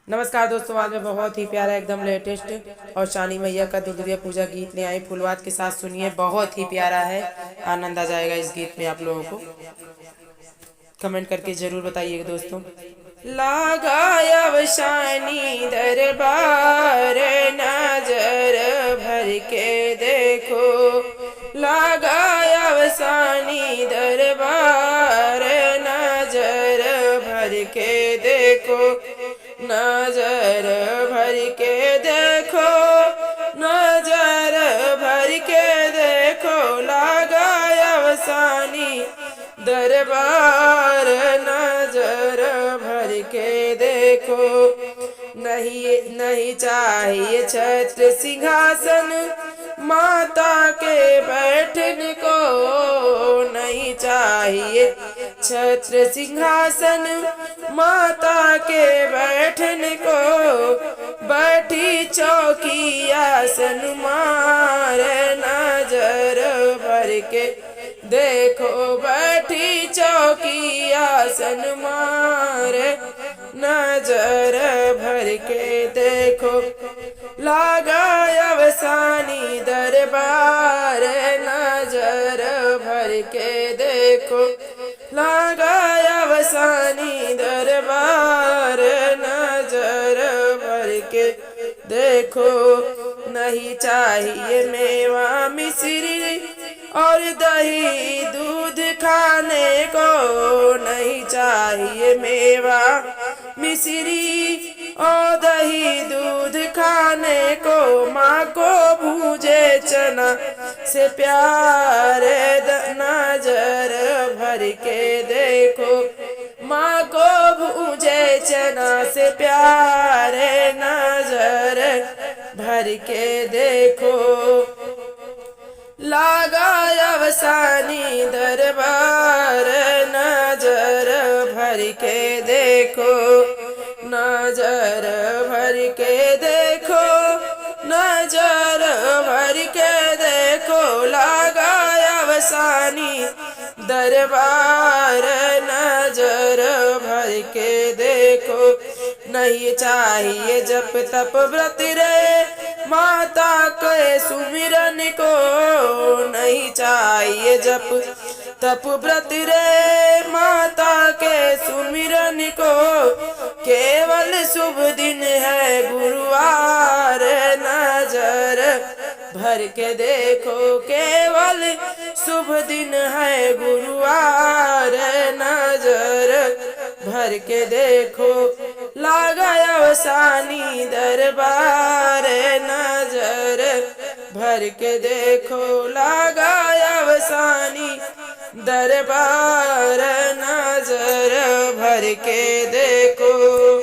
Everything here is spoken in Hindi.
नमस्कार दोस्तों, आज मैं बहुत ही प्यारा एकदम लेटेस्ट और शानी मैया का दुर्गा पूजा गीत ले आई। फुलवात के साथ सुनिए, बहुत ही प्यारा है। आनंद आ जाएगा इस गीत में आप लोगों को। कमेंट करके जरूर बताइएगा दोस्तों। लगाया शानी दरबार, नजर भर के देखो। लगाया शानी दरबार, नजर भर के देखो। नजर भर के देखो, नजर भर के देखो। लगाया शानी दरबार, नजर भर के देखो। नहीं नहीं चाहिए छत्र सिंहासन माता के बैठने को। नहीं चाहिए छत्र सिंहासन माता के बैठने को। बैठी चौकी आसन मार, नजर भर के देखो। बैठी चौकी आसन मार, नजर भर के देखो। लगाया शानी दरबार, नजर भर के देखो। लगाया शानी दरबार, नजर भर के देखो। नहीं चाहिए मेवा मिश्री और दही दूध खाने को। नहीं चाहिए मेवा मिश्री और दही दूध खाने को। माँ को भूजे चना से प्यार, नजर भर के देखो। माँ को भूजे चना से प्यार, नजर भर के देखो। लगाया शानी दरबार, नजर भर के देखो। नजर भर के देखो, नजर भर के देखो। लगाया शानी दरबार, नजर भर के देखो। नहीं चाहिए जप तप व्रत रे माता के सुमिरन को। नहीं चाहिए जप तप व्रत रे माता के सुमिरन को। केवल शुभ दिन है गुरुवार, नजर भर के देखो। केवल शुभ दिन है गुरुवार, नजर भर के देखो। लगाया शानी दरबार, नजर भर के देखो। लगाया शानी दरबार, नजर भर के देखो।